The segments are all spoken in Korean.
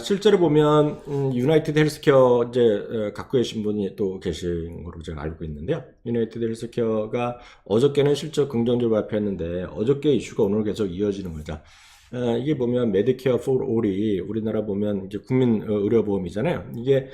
실제로 보면 유나이티드 헬스케어 이제 갖고 계신 분이 또 계신 걸로 제가 알고 있는데요. 유나이티드 헬스케어가 어저께는 실적 긍정적으로 발표했는데 어저께 이슈가 오늘 계속 이어지는 거죠. 이게 보면 메디케어 for all이 우리나라 보면 이제 국민 의료보험이잖아요. 이게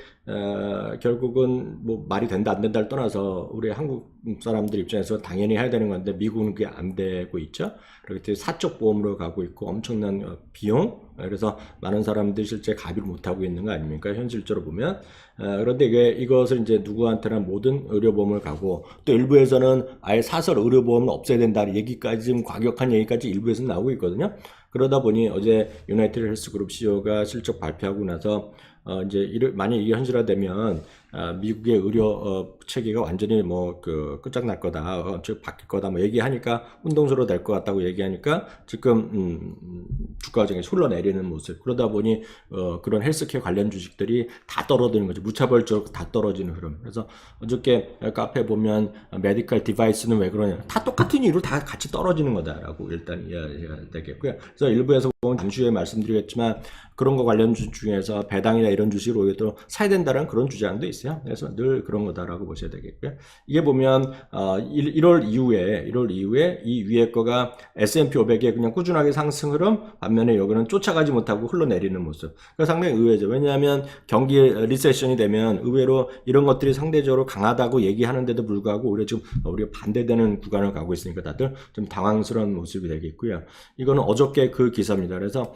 결국은 뭐 말이 된다 안 된다를 떠나서 우리 한국 사람들 입장에서 당연히 해야 되는 건데 미국은 그게 안 되고 있죠. 그렇기 때문에 사적 보험으로 가고 있고 엄청난 비용. 그래서 많은 사람들이 실제 가입을 못 하고 있는 거 아닙니까? 현실적으로 보면. 그런데 이것을 이제 누구한테나 모든 의료보험을 가고 또 일부에서는 아예 사설 의료보험을 없애야 된다 얘기까지 좀 과격한 얘기까지 일부에서 나오고 있거든요. 그러다 보니 어제 유나이티드 헬스그룹 CEO가 실적 발표하고 나서 이제 만약 이게 현실화되면 미국의 의료 체계가 완전히 뭐 끝장날 거다, 즉 바뀔 거다 뭐 얘기하니까 운동수로 될 것 같다고 얘기하니까 지금 주가가 굉장히 흘러내리는 모습. 그러다 보니 그런 헬스케어 관련 주식들이 다 떨어지는 거죠. 무차별적으로 다 떨어지는 흐름. 그래서 어저께 카페 보면 메디컬 디바이스는 왜 그러냐? 다 똑같은 이유로 다 같이 떨어지는 거다라고 일단 이해해야 되겠고요. 그래서 일부에서 보면 잠시 후에 말씀드리겠지만 그런 거 관련 주식 중에서 배당이나 이런 주식을 오히려 사야 된다는 그런 주장도 있어요. 그래서 늘 그런 거다라고 보셔야 되겠고요. 이게 보면 1월 이후에 이 위에 거가 S&P 500에 그냥 꾸준하게 상승 흐름, 반면에 여기는 쫓아가지 못하고 흘러내리는 모습. 그러니까 상당히 의외죠. 왜냐하면 경기 리세션이 되면 의외로 이런 것들이 상대적으로 강하다고 얘기하는데도 불구하고 오히려 지금 우리가 반대되는 구간을 가고 있으니까 다들 좀 당황스러운 모습이 되겠고요. 이거는 어저께 그 기사입니다. 그래서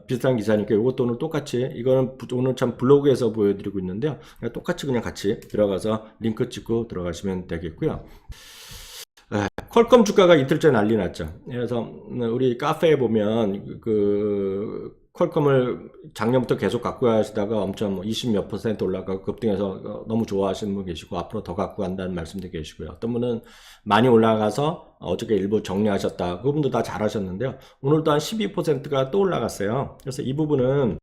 비슷한 기사니까 이것도 오늘 똑같이 이거는 오늘 참 블로그에서 보여드리고 있는데요. 똑같이 그냥 같이 들어가서 링크 찍고 들어가시면 되겠고요. 퀄컴 주가가 이틀째 난리 났죠. 그래서 우리 카페에 보면 퀄컴을 작년부터 계속 갖고 가시다가 엄청 20몇 % 올라가고 급등해서 너무 좋아하시는 분 계시고 앞으로 더 갖고 간다는 말씀도 계시고요. 어떤 분은 많이 올라가서 어저께 일부 정리하셨다. 그분도 다 잘하셨는데요. 오늘도 한 12%가 또 올라갔어요. 그래서 이 부분은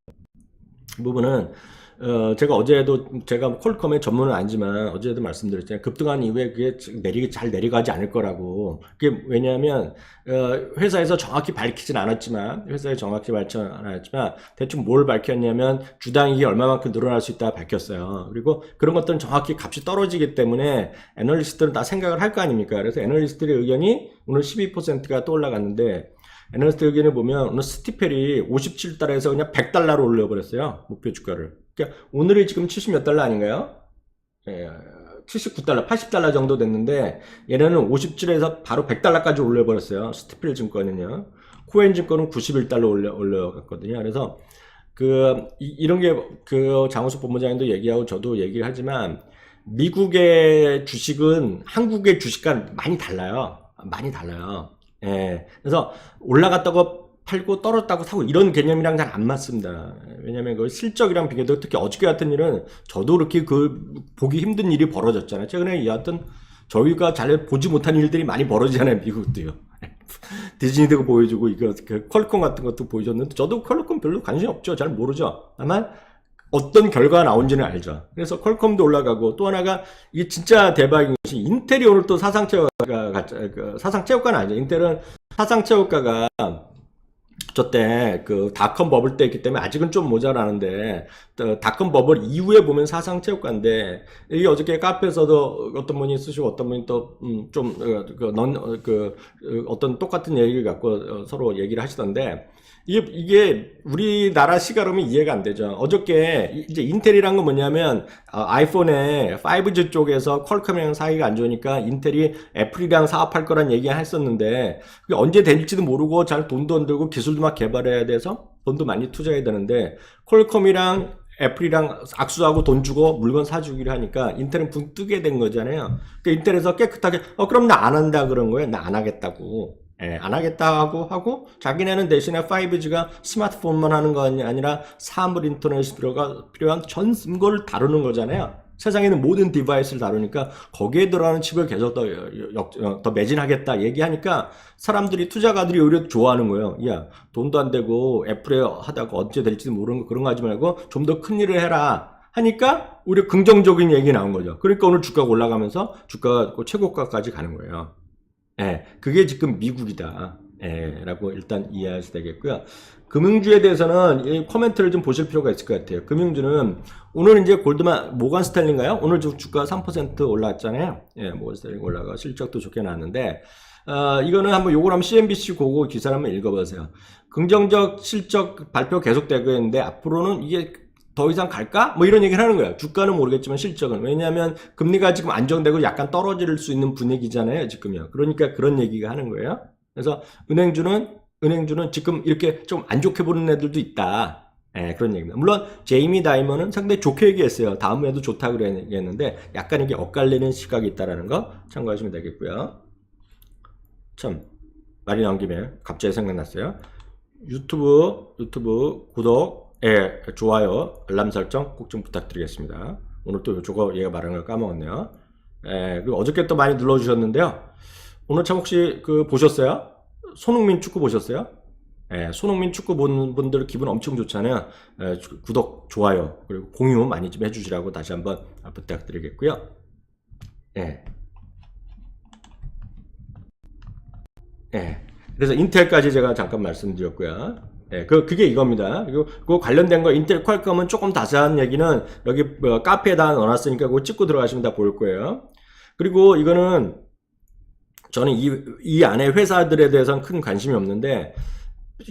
제가 어제도 제가 퀄컴의 전문은 아니지만 어제도 말씀드렸잖아요. 급등한 이후에 그게 잘 내려가지 않을 거라고. 그게 왜냐하면 회사에서 정확히 밝히진 않았지만 대충 뭘 밝혔냐면 주당이익이 얼마만큼 늘어날 수 있다 밝혔어요. 그리고 그런 것들은 정확히 값이 떨어지기 때문에 애널리스트들은 다 생각을 할 거 아닙니까? 그래서 애널리스트들의 의견이 오늘 12%가 또 올라갔는데 애널리스트 의견을 보면 오늘 스티펠이 57달러에서 그냥 100달러로 올려버렸어요. 목표 주가를. 그러니까 오늘이 지금 70 몇 달러 아닌가요? 79달러, 80달러 정도 됐는데 얘네는 57에서 바로 100달러까지 올려버렸어요. 스티펠 증권은요. 코엔 증권은 91달러 올려갔거든요. 그래서 이런 게 장우석 본부장님도 얘기하고 저도 얘기를 하지만 미국의 주식은 한국의 주식과 많이 달라요. 예. 그래서 올라갔다고 팔고 떨어졌다고 사고 이런 개념이랑 잘 안 맞습니다. 왜냐면 그 실적이랑 비교도 특히 어저께 같은 일은 저도 그렇게 보기 힘든 일이 벌어졌잖아요. 최근에 이어왔던 저희가 잘 보지 못한 일들이 많이 벌어지잖아요. 미국도요. 디즈니도 보여주고 퀄컴 같은 것도 보여줬는데 저도 퀄컴 별로 관심이 없죠. 잘 모르죠. 다만 어떤 결과가 나온지는 알죠. 그래서 퀄컴도 올라가고 또 하나가 이게 진짜 대박인 것이 인텔이 오늘 또 사상체육가는 아니죠. 인텔은 사상체육가가 저때 닷컴 버블 때 있기 때문에 아직은 좀 모자라는데 닷컴 버블 이후에 보면 사상체육가인데 이게 어저께 카페에서도 어떤 분이 쓰시고 어떤 분이 또 어떤 똑같은 얘기를 갖고 서로 얘기를 하시던데 이게 우리나라 시가로면 이해가 안 되죠. 어저께 이제 인텔이란 건 뭐냐면 아이폰의 5G 쪽에서 퀄컴이랑 사이가 안 좋으니까 인텔이 애플이랑 사업할 거란 얘기를 했었는데 그게 언제 될지도 모르고 잘 돈도 안 들고 기술도 막 개발해야 돼서 돈도 많이 투자해야 되는데 퀄컴이랑 애플이랑 악수하고 돈 주고 물건 사주기로 하니까 인텔은 붕 뜨게 된 거잖아요. 그러니까 인텔에서 깨끗하게 그럼 나 안 한다 그런 거예요. 나 안 하겠다고. 안 하겠다고 하고 자기네는 대신에 5G가 스마트폰만 하는 거 아니라 사물 인터넷이 필요한 전 거를 다루는 거잖아요. 세상에는 모든 디바이스를 다루니까 거기에 들어가는 칩을 계속 더 매진하겠다 얘기하니까 사람들이 투자가들이 오히려 좋아하는 거예요. 야, 돈도 안 되고 애플에 하다가 언제 될지도 모르는 거 그런 거 하지 말고 좀 더 큰 일을 해라 하니까 오히려 긍정적인 얘기 나온 거죠. 그러니까 오늘 주가가 올라가면서 주가가 최고가까지 가는 거예요. 그게 지금 미국이다. 라고 일단 이해하셔야 되겠고요. 금융주에 대해서는 이 코멘트를 좀 보실 필요가 있을 것 같아요. 금융주는 오늘 이제 모건 스탠리인가요? 오늘 주가 3% 올랐잖아요. 예, 모건 스탠리 올라가 실적도 좋게 나왔는데, 이거는 요걸 한번 CNBC 보고 기사를 한번 읽어보세요. 긍정적 실적 발표 계속되고 있는데 앞으로는 이게 더 이상 갈까? 뭐 이런 얘기를 하는 거예요. 주가는 모르겠지만 실적은. 왜냐하면 금리가 지금 안정되고 약간 떨어질 수 있는 분위기잖아요, 지금요. 그러니까 그런 얘기가 하는 거예요. 그래서 은행주는 지금 이렇게 좀 안 좋게 보는 애들도 있다. 예, 그런 얘기입니다. 물론 제이미 다이머는 상당히 좋게 얘기했어요. 다음에도 좋다고 그랬는데 약간 이게 엇갈리는 시각이 있다라는 거 참고하시면 되겠고요. 참 말이 나온 김에 갑자기 생각났어요. 유튜브 구독, 좋아요, 알람 설정 꼭 좀 부탁드리겠습니다. 오늘 또 저거 얘가 말하는 걸 까먹었네요. 그리고 어저께 또 많이 눌러주셨는데요. 오늘 참 혹시 보셨어요? 손흥민 축구 보셨어요? 손흥민 축구 본 분들 기분 엄청 좋잖아요. 구독, 좋아요, 그리고 공유 많이 좀 해주시라고 다시 한번 부탁드리겠고요. 그래서 인텔까지 제가 잠깐 말씀드렸고요. 그게 이겁니다. 그리고 그 관련된 거 인텔 퀄컴은 조금 자세한 얘기는 여기 카페에다 넣어놨으니까 그거 찍고 들어가시면 다 보일 거예요. 그리고 이거는 저는 이 안에 회사들에 대해서는 큰 관심이 없는데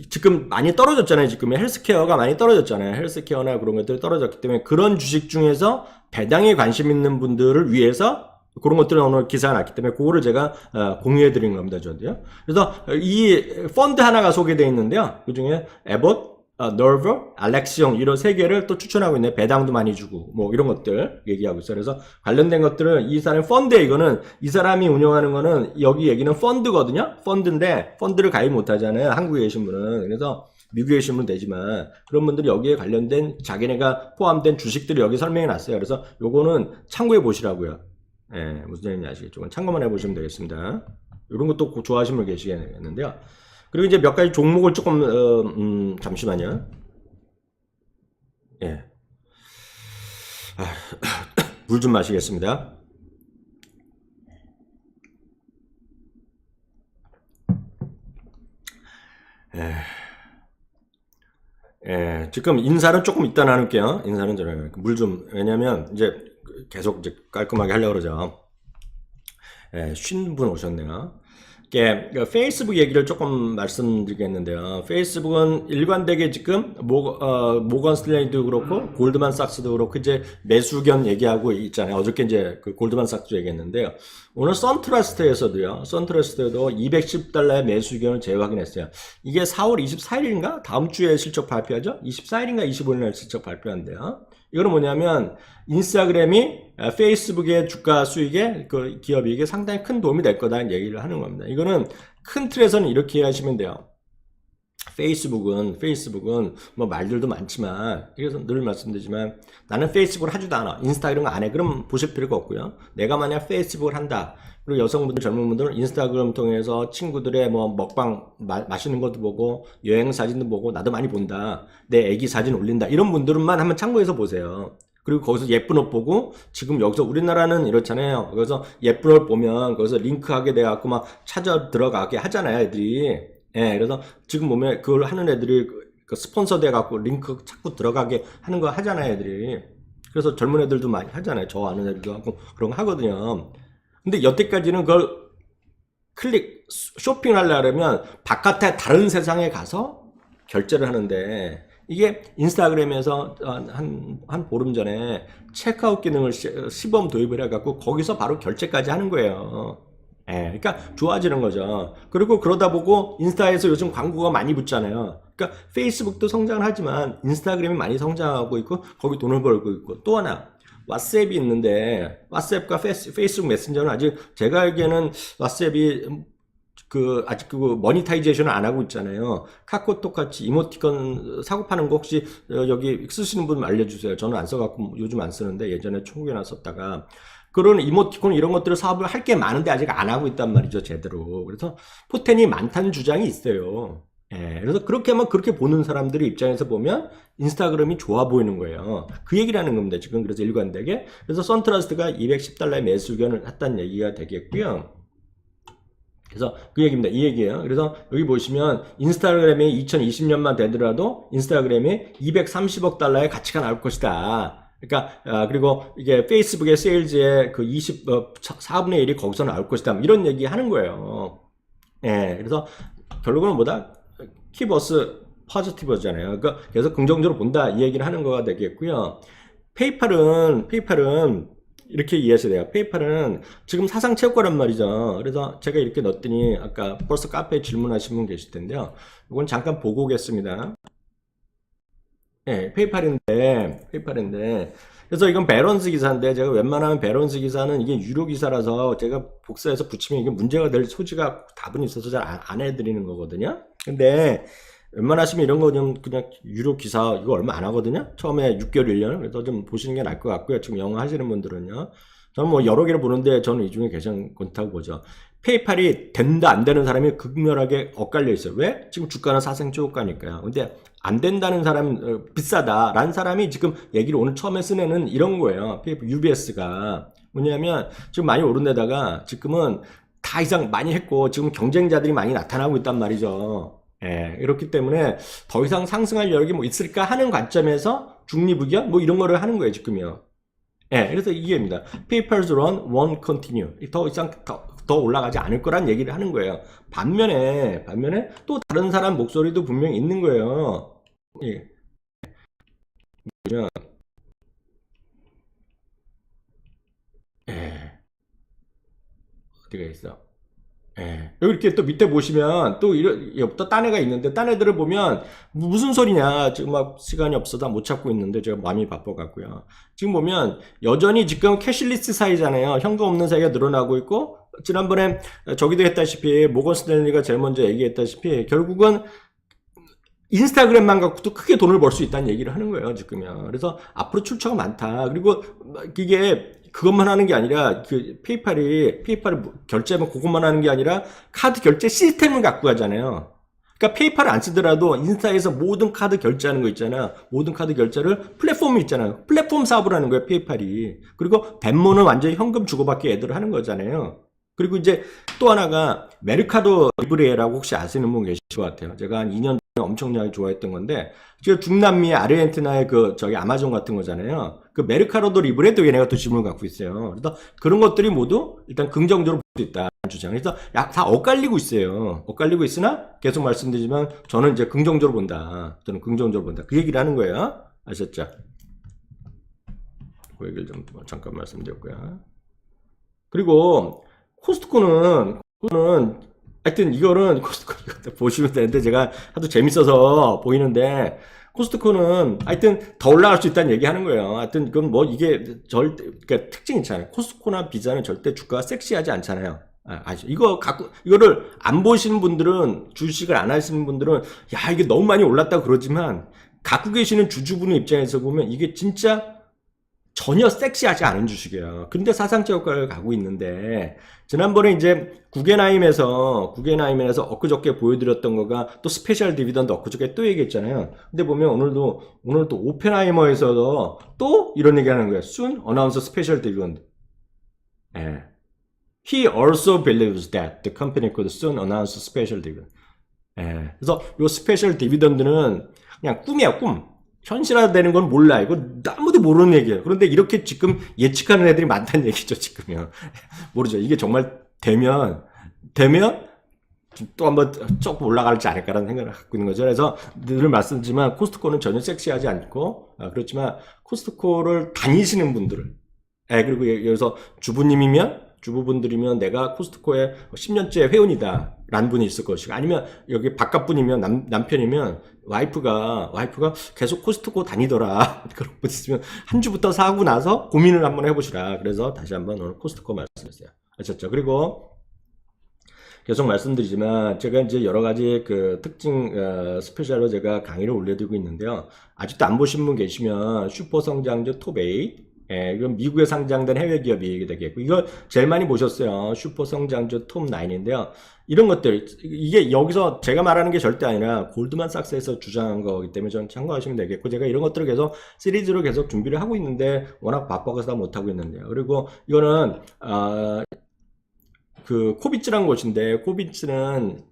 지금 많이 떨어졌잖아요. 지금 헬스케어가 많이 떨어졌잖아요. 헬스케어나 그런 것들이 떨어졌기 때문에 그런 주식 중에서 배당에 관심 있는 분들을 위해서 그런 것들은 오늘 기사가 났기 때문에 그거를 제가 공유해 드린 겁니다. 저도요. 그래서 이 펀드 하나가 소개되어 있는데요. 그 중에 에봇, 너버, 알렉시옹 이런 세 개를 또 추천하고 있네. 배당도 많이 주고 뭐 이런 것들 얘기하고 있어요. 그래서 관련된 것들은 이 사람 펀드에 이거는 이 사람이 운영하는 거는 여기 얘기는 펀드거든요. 펀드인데 펀드를 가입 못 하잖아요. 한국에 계신 분은. 그래서 미국에 계신 분은 되지만 그런 분들이 여기에 관련된 자기네가 포함된 주식들이 여기 설명해 놨어요. 그래서 요거는 참고해 보시라고요. 무슨 얘기인지 아시겠죠? 참고만 해보시면 되겠습니다. 이런 것도 좋아하시는 분 계시겠는데요. 그리고 이제 몇 가지 종목을 조금, 잠시만요. 물 좀 마시겠습니다. 지금 인사는 조금 이따 나눌게요. 인사는 저는 물 좀, 왜냐면 이제 계속 이제 깔끔하게 하려고 그러죠. 쉰 분 오셨네요. 페이스북 얘기를 조금 말씀드리겠는데요. 페이스북은 일관되게 지금 모건 스탠리도 그렇고 골드만삭스도 그렇고 이제 매수견 얘기하고 있잖아요. 어저께 이제 그 골드만삭스 얘기했는데요. 오늘 선트러스트에서도 210달러의 매수견을 재확인했어요. 이게 4월 24일인가? 다음 주에 실적 발표하죠? 24일인가 25일날 실적 발표한대요. 이거는 뭐냐면 인스타그램이 페이스북의 주가 수익에 그 기업이익에 상당히 큰 도움이 될 거다는 얘기를 하는 겁니다. 이거는 큰 틀에서는 이렇게 이해하시면 돼요. 페이스북은 뭐 말들도 많지만 그래서 늘 말씀드리지만 나는 페이스북을 하지도 않아. 인스타그램 안 해. 그럼 보실 필요가 없고요. 내가 만약 페이스북을 한다. 그리고 여성분들 젊은 분들은 인스타그램 통해서 친구들의 뭐 먹방 맛있는 것도 보고 여행 사진도 보고 나도 많이 본다. 내 애기 사진 올린다. 이런 분들만 한번 참고해서 보세요. 그리고 거기서 예쁜 옷 보고 지금 여기서 우리나라는 이렇잖아요. 그래서 예쁜 옷 보면 거기서 링크하게 돼갖고 막 찾아 들어가게 하잖아요, 애들이. 그래서 지금 보면 그걸 하는 애들이 그 스폰서 돼갖고 링크 자꾸 들어가게 하는 거 하잖아요, 애들이. 그래서 젊은 애들도 많이 하잖아요. 저 아는 애들도 하고 그런 거 하거든요. 근데 여태까지는 그걸 쇼핑하려면 바깥에 다른 세상에 가서 결제를 하는데 이게 인스타그램에서 한 보름 전에 체크아웃 기능을 시범 도입을 해갖고 거기서 바로 결제까지 하는 거예요. 그러니까 좋아지는 거죠. 그리고 그러다 보고 인스타에서 요즘 광고가 많이 붙잖아요. 그러니까 페이스북도 성장을 하지만 인스타그램이 많이 성장하고 있고 거기 돈을 벌고 있고 또 하나 왓츠앱이 있는데 왓츠앱과 페이스북 메신저는 아직 제가 알기에는 왓츠앱이 아직 모니타이제이션을 안 하고 있잖아요. 카카오톡 같이 이모티콘 사고 파는 거 혹시 여기 쓰시는 분 알려주세요. 저는 안 써갖고 요즘 안 쓰는데 예전에 초기에나 썼다가 그런 이모티콘 이런 것들을 사업을 할 게 많은데 아직 안 하고 있단 말이죠, 제대로. 그래서 포텐이 많다는 주장이 있어요. 그래서 그렇게 보는 사람들의 입장에서 보면 인스타그램이 좋아 보이는 거예요. 그 얘기를 하는 겁니다, 지금. 그래서 일관되게. 그래서 선트러스트가 210달러의 매수 의견을 했다는 얘기가 되겠고요. 그래서 그 얘기입니다. 이 얘기예요. 그래서 여기 보시면 인스타그램이 2020년만 되더라도 인스타그램이 230억 달러의 가치가 나올 것이다. 그러니까 그리고 이게 페이스북의 세일즈의 그 4분의 1이 거기서 나올 것이다. 이런 얘기 하는 거예요. 예. 그래서 결국은 뭐다? 키버스 포지티브잖아요. 그러니까 계속 긍정적으로 본다 이 얘기를 하는 거가 되겠고요. 페이팔은 이렇게 이해하셔야 돼요. 페이팔은 지금 사상 최고가란 말이죠. 그래서 제가 이렇게 넣었더니 아까 벌써 카페에 질문하신 분 계실 텐데요. 이건 잠깐 보고 오겠습니다. 네, 페이팔인데 그래서 이건 배런스 기사인데 제가 웬만하면 배런스 기사는 이게 유료 기사라서 제가 복사해서 붙이면 이게 문제가 될 소지가 다분히 있어서 잘 안 해드리는 거거든요. 근데 웬만하시면 이런 거 좀 그냥 유료 기사 이거 얼마 안 하거든요. 처음에 6개월 1년 그래서 좀 보시는 게 나을 것 같고요. 지금 영어 하시는 분들은요. 저는 뭐 여러 개를 보는데 저는 이 중에 괜찮다고 보죠. 페이팔이 된다 안 되는 사람이 극렬하게 엇갈려 있어요. 왜? 지금 주가는 사상 최고가니까요. 근데 안 된다는 사람 비싸다라는 사람이 지금 얘기를 오늘 처음에 쓴 애는 이런 거예요. UBS가 뭐냐면 지금 많이 오른 데다가 지금은 다 이상 많이 했고 지금 경쟁자들이 많이 나타나고 있단 말이죠. 예, 이렇기 때문에 더 이상 상승할 여력이 뭐 있을까 하는 관점에서 중립의견 뭐 이런 거를 하는 거예요 지금요. 예, 그래서 이게입니다. Papers run won't continue. 더 이상 더 올라가지 않을 거란 얘기를 하는 거예요. 반면에 또 다른 사람 목소리도 분명히 있는 거예요. 예. 예. 어디가 있어? 예. 여기 이렇게 또 밑에 보시면 또 딴 애가 있는데 딴 애들을 보면 무슨 소리냐 지금 막 시간이 없어서 못 찾고 있는데 제가 마음이 바빠갖고요. 지금 보면 여전히 지금 캐시리스 사이잖아요. 현금 없는 사이가 늘어나고 있고 지난번에 저기도 했다시피 모건 스탠리가 제일 먼저 얘기했다시피 결국은 인스타그램만 갖고도 크게 돈을 벌 수 있다는 얘기를 하는 거예요, 지금요. 그래서 앞으로 출처가 많다. 그리고 이게 그것만 하는 게 아니라 그 페이팔이 결제하면 그것만 하는 게 아니라 카드 결제 시스템을 갖고 가잖아요. 그러니까 페이팔을 안 쓰더라도 인스타에서 모든 카드 결제하는 거 있잖아. 모든 카드 결제를 플랫폼이 있잖아요. 플랫폼 사업을 하는 거예요, 페이팔이. 그리고 벤모는 완전히 현금 주고받기 애들 하는 거잖아요. 그리고 이제 또 하나가 메르카도 리브레라고 혹시 아시는 분 계실 것 같아요. 제가 한 2년 전에 엄청나게 좋아했던 건데 지금 중남미 아르헨티나의 그 저기 아마존 같은 거잖아요. 그 메르카도도 리브레도 얘네가 또 지분을 갖고 있어요. 그래서 그런 것들이 모두 일단 긍정적으로 볼 수 있다 주장. 그래서 다 엇갈리고 있어요. 엇갈리고 있으나 계속 말씀드리지만 저는 이제 긍정적으로 본다. 저는 긍정적으로 본다. 그 얘기를 하는 거예요. 아셨죠? 그 얘기를 좀 잠깐 말씀드렸고요. 그리고 코스트코는 하여튼 이거는 코스트코 보시면 되는데 제가 하도 재밌어서 보이는데 코스트코는 하여튼 더 올라갈 수 있다는 얘기 하는 거예요. 하여튼 그건 뭐 이게 그러니까 특징이 있잖아요. 코스트코나 비자는 절대 주가가 섹시하지 않잖아요. 아시죠? 이거를 안 보시는 분들은, 주식을 안 하시는 분들은, 야, 이게 너무 많이 올랐다고 그러지만, 갖고 계시는 주주분의 입장에서 보면 이게 진짜 전혀 섹시하지 않은 주식이에요. 근데 사상저가를 가고 있는데 지난번에 이제 구겐하임에서 엊그저께 보여드렸던 거가 또 스페셜 디비던드 엊그저께 또 얘기했잖아요. 근데 보면 오늘 또 오펜하이머에서도 또 이런 얘기하는 거예요. Soon announce special dividend. 예. He also believes that the company could soon announce special dividend. 예. 그래서 이 스페셜 디비던드는 그냥 꿈이야, 꿈. 현실화되는 건 몰라. 이거 아무도 모르는 얘기예요. 그런데 이렇게 지금 예측하는 애들이 많다는 얘기죠, 지금요. 모르죠. 이게 정말 되면 또 한번 조금 올라갈지 않을까라는 생각을 갖고 있는 거죠. 그래서 늘 말씀드리지만 코스트코는 전혀 섹시하지 않고, 그렇지만 코스트코를 다니시는 분들을, 그리고 여기서 주부분들이면 내가 코스트코에 10년째 회원이다 라는 분이 있을 것이고, 아니면 여기 바깥분이면 남편이면 와이프가 계속 코스트코 다니더라 그런 분 있으면 한 주부터 사고 나서 고민을 한번 해보시라. 그래서 다시 한번 오늘 코스트코 말씀드렸어요. 아셨죠? 그리고 계속 말씀드리지만 제가 이제 여러 가지 그 특징 스페셜로 제가 강의를 올려드리고 있는데요. 아직도 안 보신 분 계시면 슈퍼 성장주 톱8, 이건 미국에 상장된 해외 기업이 되겠고, 이거 제일 많이 보셨어요. 슈퍼 성장주 톱9인데요. 이런 것들, 이게 여기서 제가 말하는 게 절대 아니라 골드만삭스에서 주장한 거기 때문에 좀 참고하시면 되겠고, 제가 이런 것들을 계속 시리즈로 계속 준비를 하고 있는데 워낙 바빠서 다 못하고 있는데요. 그리고 이거는 그 코비츠라는 곳인데 코비츠는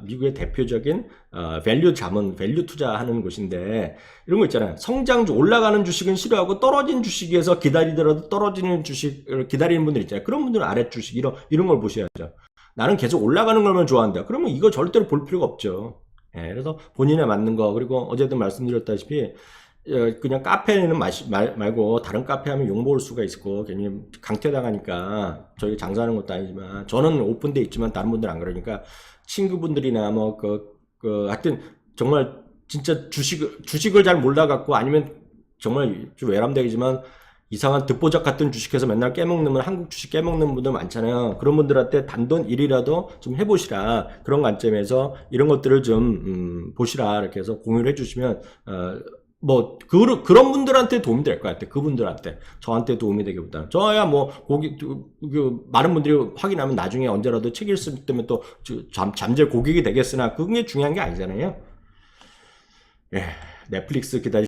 미국의 대표적인 밸류 자문, 밸류 투자하는 곳인데 이런 거 있잖아요. 성장주 올라가는 주식은 싫어하고 떨어진 주식에서 기다리더라도 떨어지는 주식을 기다리는 분들 있잖아요. 그런 분들은 아래 주식 이런 걸 보셔야죠. 나는 계속 올라가는 걸만 좋아한다. 그러면 이거 절대로 볼 필요가 없죠. 예, 그래서 본인에 맞는 거 그리고 어제도 말씀드렸다시피 그냥 카페는 말고 다른 카페 하면 욕먹을 수가 있고 괜히 강퇴당하니까 저희 장사하는 것도 아니지만 저는 오픈돼 있지만 다른 분들은 안 그러니까 친구분들이나 뭐 하여튼 정말 진짜 주식을 잘 몰라갖고 아니면 정말 좀 외람되지만 이상한 듣보잡 같은 주식해서 맨날 깨먹는 한국 주식 깨먹는 분들 많잖아요. 그런 분들한테 단돈 1이라도 좀 해보시라 그런 관점에서 이런 것들을 좀 보시라 이렇게 해서 공유를 해주시면 뭐 그런 분들한테 도움이 될 것 같아요. 그분들한테 저한테 도움이 되기보다는 저야 뭐 많은 분들이 확인하면 나중에 언제라도 책 읽을 때면 또 잠재 고객이 되겠으나 그게 중요한 게 아니잖아요. 예, 넷플릭스 기다리